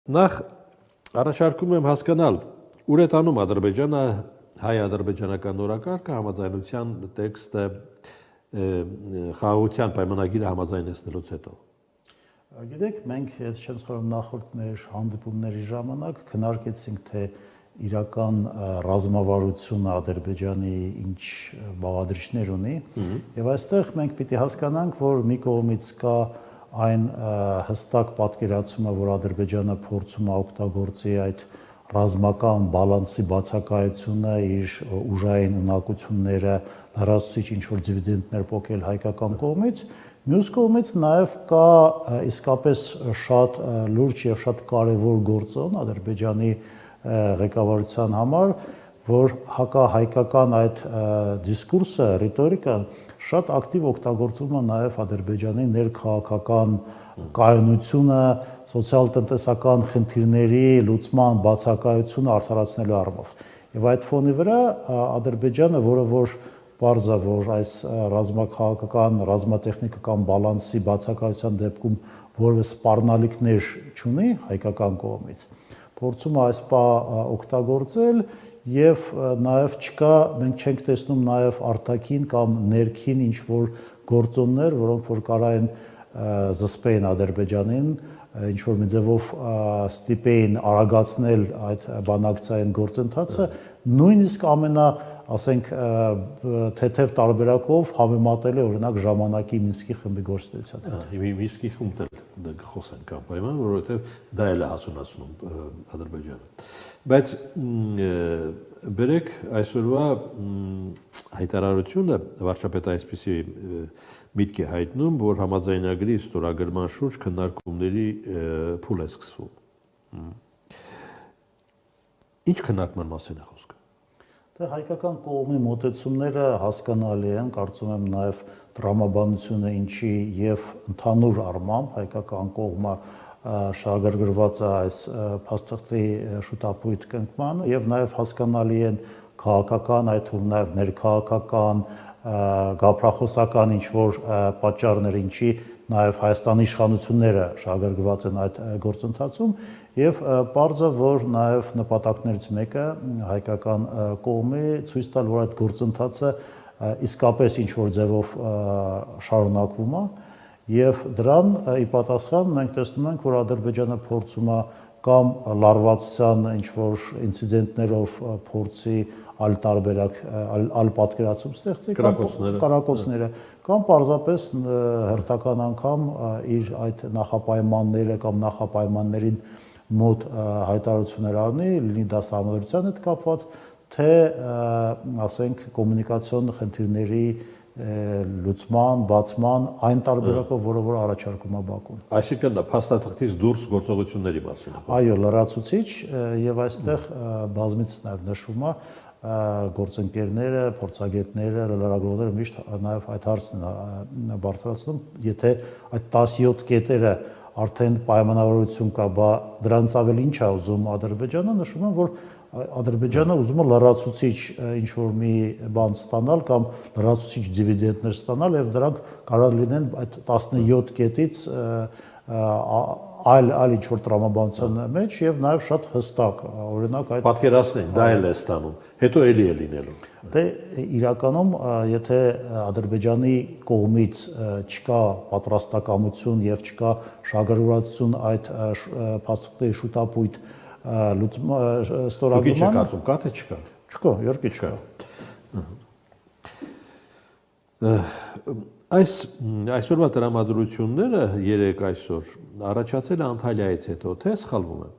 Նախ առաջարկում եմ հասկանալ, ուր է տանում Ադրբեջանը հայ-ադրբեջանական օրակարգը համաձայնության տեքստը խաղաղության պայմանագիրը համաձայնեցնելուց հետո։ Գիտեք, մենք, եթե չեմ սխալվում, նախորդ մեր հանդիպումների ժամանակ քննարկեցինք, թե իրական ռազմավարությունը Ադրբեջանի ինչ բաղադրիչներ ունի, եւ այստեղ մենք պիտի հասկանանք, որ մի կողմից կա այն հստակ պատկերացումը, որ Ադրբեջանը փորձում է օգտագործի այդ ռազմական բալանսի բացակայությունը, իր ուժային ունակությունները լրացուցիչ ինչ-որ դիվիդենդներ պոկել հայկական կողմից, մյուս կողմից նաև կա իսկապես շատ լուրջ եւ շատ կարեւոր գործոն Ադրբեջանի ղեկավարության համար, որ հակահայկական այդ դիսկուրսը, ռիտորիկան շատ ակտիվ օգտագործվում է նաև Ադրբեջանի ներքաղաքական կայունությունը, սոցիալ-տնտեսական խնդիրների լուծման բացակայությունը արդարացնելու առումով։ Եվ այդ ֆոնի վրա Ադրբեջանը, որը որ պարզ է, որ այս ռազմաքաղաքական, ռազմատեխնիկական բալանսի բացակայության դեպքում որևէ սպառնալիքներ չունի հայկական կողմից, փորձում է այս օգտագործել եւ նաեւ չկա, մենք չենք տեսնում նաեւ արտաքին կամ ներքին ինչ որ գործոններ, որոնք որ կարային զսպեին Ադրբեջանին, ինչ որ մի ձևով ստիպեին արագացնել այդ բանակցային գործընթացը, նույնիսկ ասենք թեթև տարբերակով համեմատել է օրինակ ժամանակի Մինսկի խմբի գործունեության հետ։ Մինսկի խումբն էլ խոսենք անպայման, որովհետև դա էլ է հասունացնում Ադրբեջանը։ Բայց բերեք այսօրվա հայտարարությունը վարչապետը այսպիսի միտք է հայտնում, որ համաձայնագրի ստորագրման շուրջ քննարկումների փուլ է սկսվում։ Ինչ քննարկման մասին է խոսքը։ Դե հայկական կողմի մոտեցումները հասկանալի են, կարծում եմ նաև տրամաբանությունը ինչի եւ ընդհանուր առմամբ հայկական կողմը շահագրգռված է այս փաստաթղթի շուտապույտ կնքմանը եւ նաև հասկանալի են քաղաքական, այդ թվում նաև ներքաղաքական, գաղափարախոսական ինչ որ պատճառներ, ինչի նաև Հայաստանի իշխանությունները շահագրգռված են այդ գործընթացում եւ պարզ է, որ նաև նպատակներից մեկը հայկական կողմի ցույց տալ, որ այդ գործընթացը իսկապես ինչ որ ձևով շարունակվում է եւ դրան ի պատասխան մենք տեսնում ենք, որ Ադրբեջանը փորձում է կամ լարվածության ինչ որ ինցիդենտներով փորձի այլ տարբերակ, այլ պատկերացում ստեղծի կրակոցները կամ պարզապես հերթական անգամ իր այդ նախապայմանները կամ նախապայմաններին մոտ հայտարարություններ առնի, լինի դա սահմանադրության հետ կապված, թե ասենք կոմունիկացիոն խնդիրների լուծման, բացման այն տարբերակով, որը որ առաջարկում է Բաքուն։ Այսինքն փաստաթղթից դուրս գործողությունների մասին։ Այո, լրացուցիչ եւ այստեղ բազմից նաեւ նշվում է գործընկերները, փորձագետները, լրագրողները միշտ նաեւ այդ հարցն են բարձրացնում, եթե այդ 17 կետերը արդեն պայմանավորություն կա, դրանից ավելի ինչ է ուզում Ադրբեջանը, նշում են, որ Ադրբեջանը ուզում է լրացուցիչ ինչ որ մի բան ստանալ կամ լրացուցիչ դիվիդենդներ ստանալ եւ դրանք կարող լինեն այդ 17 կետից այլ ինչ որ տրամաբանության մեջ եւ նաեւ շատ հստակ, օրինակ այդ պատկերացնենք, դա էլ է ստանում, հետո էլի է լինելու։ Դե իրականում եթե Ադրբեջանի կողմից չկա պատրաստակամություն եւ չկա շահագրգռվածություն այդ փաստաթղթի շուտապույտ ստորագրման, Դուք ինչ եք կարծում, կա թե չկա։ Չկա, իհարկե չկա։ Այսօրվա տրամադրությունները երեք այսօր առաջացել է Անտալիայից հետո, թե սխալվում եմ։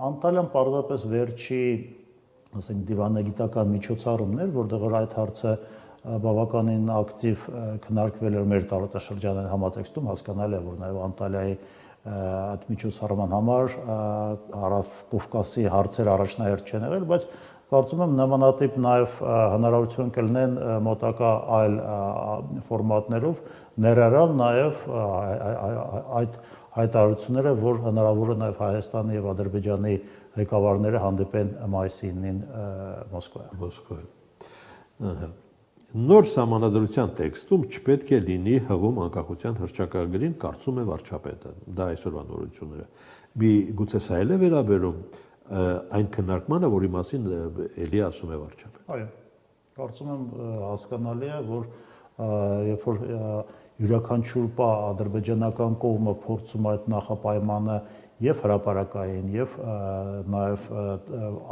Անտալիան պարզապես վերջի, ասենք, դիվանագիտական միջոցառումներ, որտեղ այդ հարցը բավականին ակտիվ քննարկվել էր մեր տարածաշրջանային համատեքստում, հասկանալի է, որ նաև Անտալիայի այդ միջոցառման համար Հարավ Կովկասի հարցեր առաջնահերթ չեն եղել, բայց կարծում եմ նմանատիպ նաև հնարավորություն կլինեն մոտակա այլ ֆորմատներով ներառյալ նաև այդ հայտարարությունները, որ հնարավոր է նաև Հայաստանի եւ Ադրբեջանի ղեկավարները հանդիպեն մայիսի 9-ին Մոսկվայում։ նոր սահմանադրության տեքստում չպետք է լինի հղում անկախության հռչակագրին, կարծում է վարչապետը։ Դա այսօրվա նորությունները։ Մի գուցե սա էլ է վերաբերում այն քննարկմանը, որի մասին էլի ասում է վարչապետը։ Այո, կարծում եմ հասկանալի է, որ երբ որ յուրաքանչյուր պահ ադրբեջանական կողմը փորձում այդ նախապայմանը եւ հրապարակային եւ նաեւ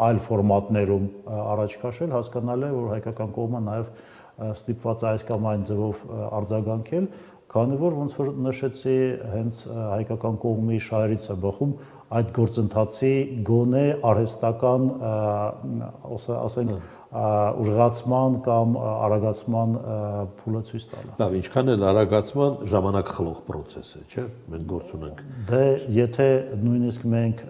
այլ ֆորմատներում առաջ քաշել, հասկանալի է, որ հայկական կողմը նաեւ ստիպված է այս կամ այն ձևով արձագանքել, քանի որ ոնց որ նշեցի, հենց հայկական կողմի շահերից է բխում այդ գործընթացի գոնե արհեստական, ասենք, ուժղացման կամ արագացման փուլը ցույց տալը։ Լավ, ինչքան էլ արագացման ժամանակ խլող process է, չէ՞։ Մենք գործ ունենք։ Դե եթե նույնիսկ մենք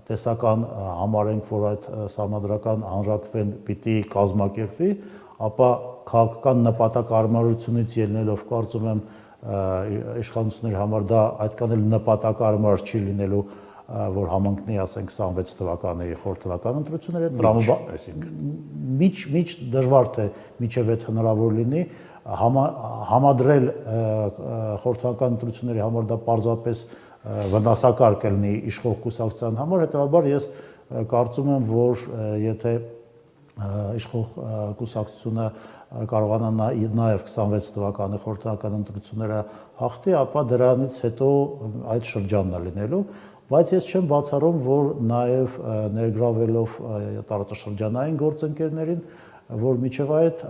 տեսական համարենք, որ այդ սահմանադրական հանրակրվեն պիտի կազմակերպվի, ապա քաղաքական նպատակարարությունից ելնելով կարծում եմ իշխանությունների համար դա այդքան էլ նպատակարար չի լինելու, որ համընկնի, ասենք 26 թվականի խորհրդական ընտրությունները, միջ դժվար թե միջև այդ հնարավոր լինի համադրել խորհրդական ընտրությունների համար, դա պարզապես վնասակար կլինի իշխող կուսակցության համար, հետևաբար ես կարծում եմ, որ եթե իշխող կուսակցությունը կարողանա նաև 26 թվականի խորհրդական ընտրությունները հաղթի, ապա դրանից հետո այդ շրջանն է լինելու, բայց ես չեմ բացառում, որ նաև ներգրավելով տարածաշրջանային գործընկերներին, որ միջև այդ,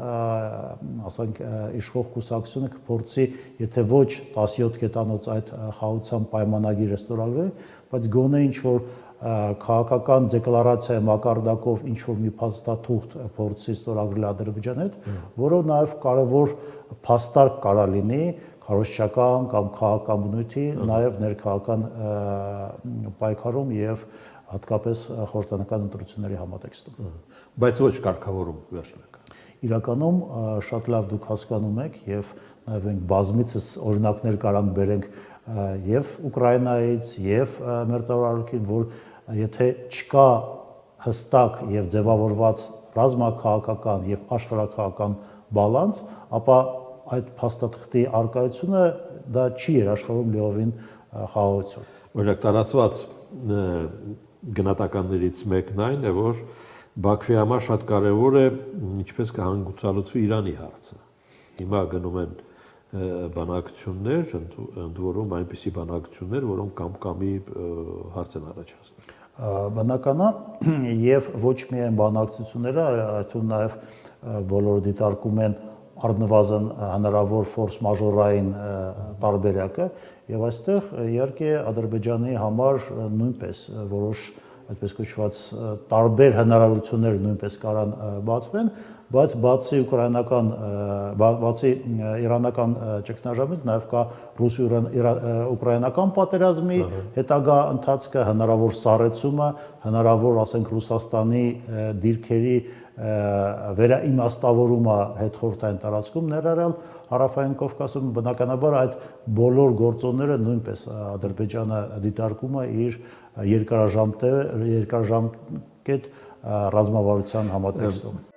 ասենք, իշխող կուսակցությունը կփորձի, եթե ոչ 17 կետանոց այդ խաղաղության պայմանագիրը ստորագրել, բայց գոնե ինչ-որ քաղաքական դեկլարացիա մակարդակով ինչ-որ մի փաստաթուղթ փորձի ստորագրել Ադրբեջանի հետ, որը նաև կարևոր փաստարկ կարա լինի քարոզչական կամ քաղաքական բնույթի, նաև ներքաղաքական պայքարում եւ հատկապես խորհրդանական ընտրությունների համատեքստում։ Բայց ոչ կարգավորում վերջնական։ Իրականում շատ լավ դուք հասկանում եք եւ նաև մենք բազմիցս օրինակներ կարանք բերենք եւ Ուկրաինայից եւ մերձարարքին, որ եթե չկա հստակ եւ ձևավորված ռազմաքաղաքական եւ աշխարհաքաղաքական բալանս, ապա այդ փաստաթղթի արկայությունը դա չի երաշխավորում լիովին խաղաղություն։ Օրինակ տարածված գնահատականներից մեկն այն է, որ Բաքվի համար շատ կարևոր է ինչպես կհանգուցալուծվի Իրանի հարցը։ Հիմա գնում են բանակցություններ, ընդ որում այնպիսի բանակցություններ, որոնք կամ-կամի հարց են առաջացնում։ Բնական է եւ ոչ միայն բանակցությունները, այլև նաեւ բոլորը դիտարկում են առնվազն հնարավոր ֆորս մաժորային տարբերակը եւ այստեղ իհարկե Ադրբեջանի համար նույնպես որոշ այդպես կոչված տարբեր հնարավորություններ նույնպես կարան բացվեն, բայց բացի իրանական ճգնաժամից նաև կա ռուս-ուկրաինական պատերազմի հետագա ընթացքը, հնարավոր սառեցումը, հնարավոր, ասենք, Ռուսաստանի դիրքերի վերաիմաստավորումը հետխորհրդային տարածքում ներառյալ Հարավային Կովկասում, բնականաբար այդ բոլոր գործոնները նույնպես Ադրբեջանը դիտարկում է իր երկարաժամկետ ռազմավարության համատեքստում։